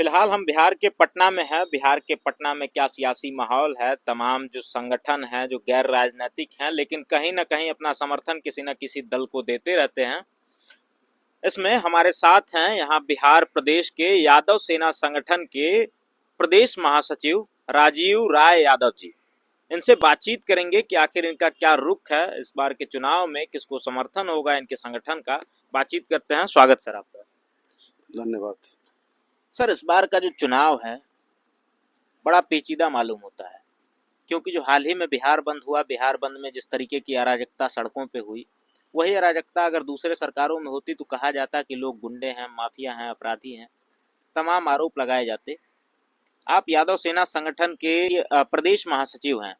फिलहाल हम बिहार के पटना में हैं। बिहार के पटना में क्या सियासी माहौल है। तमाम जो संगठन हैं जो गैर राजनीतिक हैं लेकिन कहीं ना कहीं अपना समर्थन किसी न किसी दल को देते रहते हैं। इसमें हमारे साथ हैं यहाँ बिहार प्रदेश के यादव सेना संगठन के प्रदेश महासचिव राजीव राय यादव जी। इनसे बातचीत करेंगे कि आखिर इनका क्या रुख है, इस बार के चुनाव में किसको समर्थन होगा इनके संगठन का। बातचीत करते हैं। स्वागत सर आपका। धन्यवाद सर, इस बार का जो चुनाव है बड़ा पेचीदा मालूम होता है, क्योंकि जो हाल ही में बिहार बंद हुआ, बिहार बंद में जिस तरीके की अराजकता सड़कों पे हुई, वही अराजकता अगर दूसरे सरकारों में होती तो कहा जाता कि लोग गुंडे हैं, माफिया हैं, अपराधी हैं, तमाम आरोप लगाए जाते। आप यादव सेना संगठन के प्रदेश महासचिव हैं,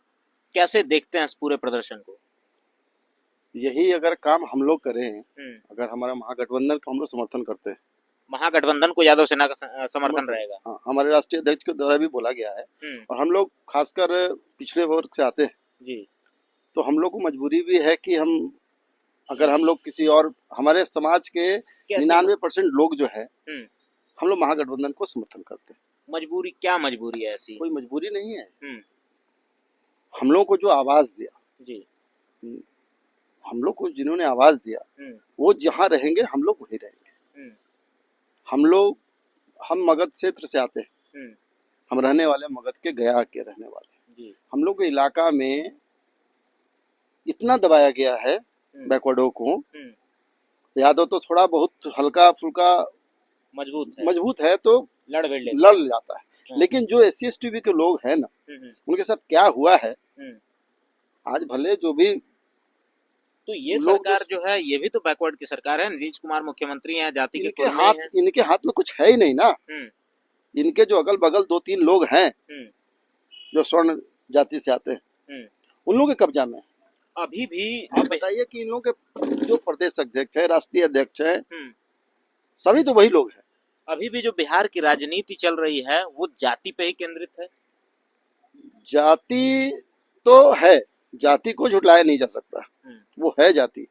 कैसे देखते हैं इस पूरे प्रदर्शन को? यही अगर काम हम लोग करें, अगर हमारा महागठबंधन को हम लोग समर्थन करते हैं, महागठबंधन को यादव सेना का समर्थन रहेगा। हाँ, हमारे राष्ट्रीय अध्यक्ष के द्वारा भी बोला गया है। और हम लोग खासकर पिछड़े वर्ग से आते हैं जी, तो हम लोग को मजबूरी भी है कि अगर हम लोग किसी और हमारे समाज के 99% लोग जो है हम लोग महागठबंधन को समर्थन करते हैं। मजबूरी क्या मजबूरी है ऐसी? कोई मजबूरी नहीं है। हम लोग को जो आवाज दिया जी, हम लोग को जिन्होंने आवाज दिया वो जहाँ रहेंगे हम लोग वहीं रहेंगे। हम मगध क्षेत्र से आते हैं। हम रहने वाले मगध के गया के रहने वाले। हम लोग के इलाका में इतना दबाया गया है बैकवर्डों को। यादव तो थोड़ा बहुत हल्का फुल्का मजबूत है तो लड़ जाता है, लेकिन जो SC ST के लोग हैं ना, उनके साथ क्या हुआ है आज भले जो भी। तो ये सरकार जो है ये भी तो बैकवर्ड की सरकार है। नीतीश कुमार मुख्यमंत्री हैं, जाति के इनके हाथ में कुछ है ही नहीं ना। इनके जो अगल बगल 2-3 लोग हैं जो स्वर्ण जाति से आते हैं, उन लोगों के कब्जा में अभी भी। आप बताइए कि इन लोगों के जो प्रदेश अध्यक्ष है, राष्ट्रीय अध्यक्ष है, सभी तो वही लोग हैं। अभी भी जो बिहार की राजनीति चल रही है वो जाति पे ही केंद्रित है। जाति तो है, जाति को झुटलाया नहीं जा सकता, वो है जाति।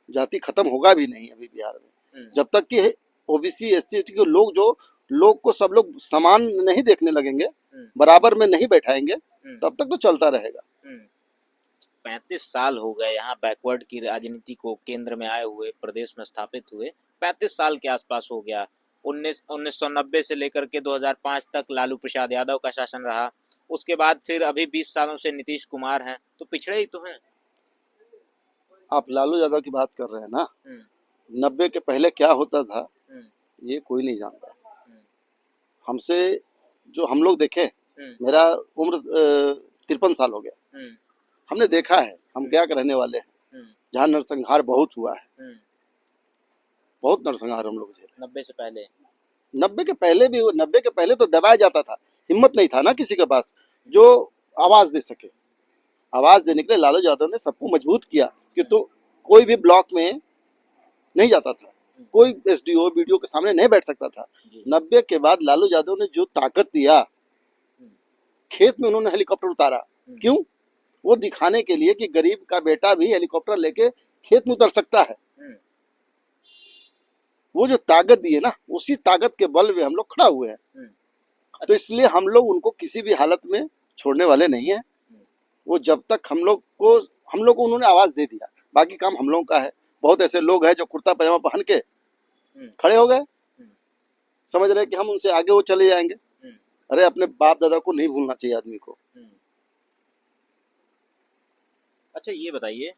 जाति खत्म होगा भी नहीं अभी बिहार में, जब तक कि OBC SC के लोग को सब लोग समान नहीं देखने लगेंगे, बराबर में नहीं बैठाएंगे, तब तक तो चलता रहेगा। 35 साल हो गए यहाँ बैकवर्ड की राजनीति को केंद्र में आए हुए, प्रदेश में स्थापित हुए 35 साल के आसपास हो गया। 1990 से लेकर के 2005 तक लालू प्रसाद यादव का शासन रहा। उसके बाद फिर अभी 20 सालों से नीतीश कुमार हैं, तो पिछड़े ही तो हैं। आप लालू यादव की बात कर रहे हैं ना, 90 के पहले क्या होता था ये कोई नहीं जानता। हमसे जो हम लोग देखे, मेरा उम्र 53 साल हो गया, हमने देखा है। हम क्या रहने वाले हैं जहाँ नरसंहार बहुत हुआ है, बहुत नरसंहार हम लोग झेले। 90 से पहले, 90 के पहले भी, 90 के पहले तो दबाया जाता था, हिम्मत नहीं था ना किसी के पास जो आवाज दे सके। आवाज देने के लिए लालू यादव ने सबको मजबूत किया कि तो कोई भी ब्लॉक में नहीं जाता था, कोई SDO BDO के सामने नहीं बैठ सकता था। 90 के बाद लालू यादव ने जो ताकत दिया, खेत में उन्होंने हेलीकॉप्टर उतारा। क्यों? वो दिखाने के लिए कि गरीब का बेटा भी हेलीकॉप्टर लेके खेत में उतर सकता है। वो जो ताकत दी है ना, उसी ताकत के बल में हम लोग खड़ा हुए हैं। तो इसलिए हम लोग उनको किसी भी हालत में छोड़ने वाले नहीं है। वो जब तक हम लोग को उन्होंने आवाज दे दिया, बाकी काम हम लोगों का है। बहुत ऐसे लोग हैं जो कुर्ता पजामा पहन के खड़े हो गए, समझ रहे कि हम उनसे आगे वो चले जाएंगे। अरे अपने बाप दादा को नहीं भूलना चाहिए आदमी को। अच्छा, ये बताइए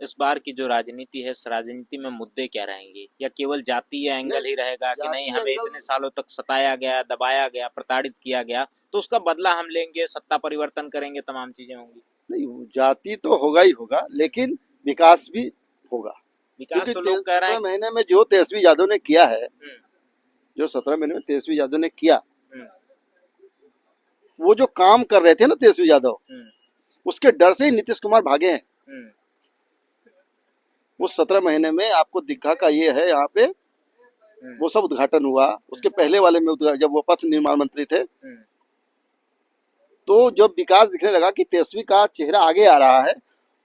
इस बार की जो राजनीति है, इस राजनीति में मुद्दे क्या रहेंगे? या केवल जातीय एंगल ही रहेगा कि नहीं हमें इतने सालों तक सताया गया, दबाया गया, प्रताड़ित किया गया, तो उसका बदला हम लेंगे, सत्ता परिवर्तन करेंगे, तमाम चीजें होंगी? नहीं, जाति तो होगा ही होगा, लेकिन विकास भी होगा। विकास तो लोग कह रहे हैं। 17 महीने में जो तेजस्वी यादव ने किया है, जो 17 महीने में तेजस्वी यादव ने किया, वो जो काम कर रहे थे ना तेजस्वी यादव, उसके डर से ही नीतीश कुमार भागे हैं। वो 17 महीने में आपको दिखा का ये है, यहाँ पे वो सब उद्घाटन हुआ। उसके पहले वाले में जब वो पथ निर्माण मंत्री थे, तो जब विकास दिखने लगा कि तेजस्वी का चेहरा आगे आ रहा है,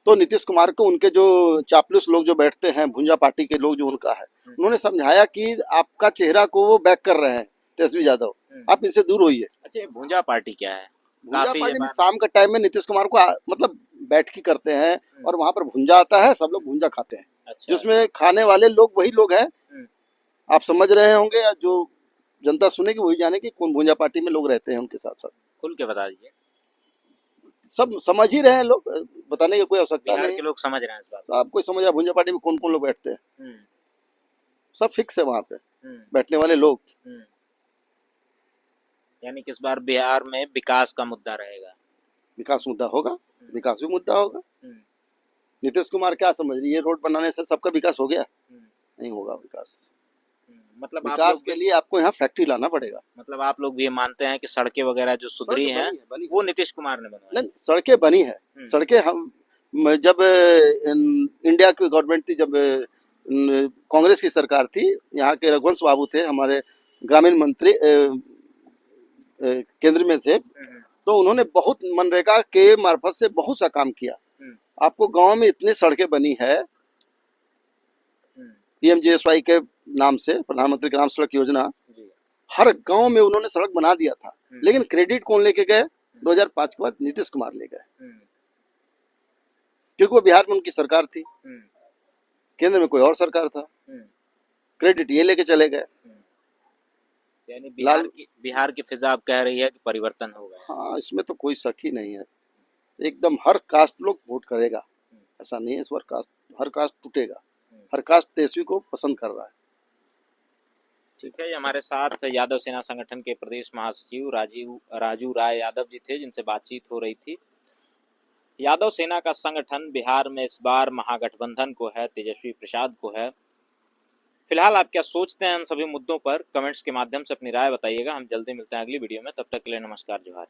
तो नीतीश कुमार को उनके जो चापलूस लोग जो बैठते हैं, भुंजा पार्टी के लोग जो उनका है, उन्होंने समझाया कि आपका चेहरा को वो बैक कर रहे हैं, तेजस्वी यादव, आप इससे दूर होइए। अच्छा, ये भूंजा पार्टी क्या है? भुंजा काफी पार्टी में बार शाम के टाइम में नीतीश कुमार को मतलब बैठकी करते हैं और वहां पर भुंजा आता है, सब लोग भुंजा खाते हैं, अच्छा जिसमें खाने वाले लोग वही लोग हैं। आप समझ रहे होंगे, या जो जनता सुनेगी वही जानेगी कौन भुंजा पार्टी में लोग रहते हैं उनके साथ साथ। खुल के बता दीजिए। सब समझ ही रहे हैं लोग, बताने की कोई आवश्यकता बिहार नहीं। के लोग समझ रहे हैं इस बात तो आप कोई समझ रहा है भुंजा पार्टी में कौन कौन लोग बैठते हैं? को। सब फिक्स है वहां पे बैठने वाले लोग। यानी कि इस बार बिहार में विकास का मुद्दा रहेगा। विकास मुद्दा होगा, विकास भी मुद्दा होगा। नीतीश कुमार क्या समझ रही है, ये रोड बनाने से सबका विकास हो गया? नहीं होगा विकास। मतलब आप विकास लोग के लिए आपको यहाँ फैक्ट्री लाना पड़ेगा। मतलब आप लोग भी ये मानते हैं कि सड़कें वगैरह जो सुधरी सड़कें हैं बनी है। वो नीतीश कुमार ने बनवाई? नहीं, सड़कें बनी है। सड़कें हम जब इंडिया की गवर्नमेंट थी, जब कांग्रेस की सरकार थी, यहाँ के रघुवंश बाबू थे हमारे ग्रामीण मंत्री, केंद्र में थे, तो उन्होंने बहुत मनरेगा के मार्फत से बहुत सा काम किया। आपको गांव में इतनी सड़कें बनी है पीएमजीएसवाई के नाम से, प्रधानमंत्री ग्राम सड़क योजना, हर गांव में उन्होंने सड़क बना दिया था। लेकिन क्रेडिट कौन लेके गए? 2005 के बाद नीतीश कुमार ले गए, क्योंकि वो बिहार में उनकी सरकार थी, केंद्र में कोई और सरकार था, क्रेडिट ये लेके चले गए। यानी बिहार की फिजा आप कह रही है कि परिवर्तन हो गया। हाँ, इसमें तो कोई शक ही नहीं है। एकदम हर कास्ट लोग वोट करेगा, ऐसा नहीं है इस बार कास्ट, हर कास्ट टूटेगा, हर कास्ट तेजस्वी को पसंद कर रहा है। ठीक है, ये हमारे साथ यादव सेना संगठन के प्रदेश महासचिव राजू राय यादव जी थे, जिनसे बातचीत हो रही थी। यादव सेना का संगठन बिहार में इस बार महागठबंधन को है, तेजस्वी प्रसाद को है। फिलहाल आप क्या सोचते हैं इन सभी मुद्दों पर? कमेंट्स के माध्यम से अपनी राय बताइएगा। हम जल्दी मिलते हैं अगली वीडियो में, तब तक के लिए नमस्कार, जोहार।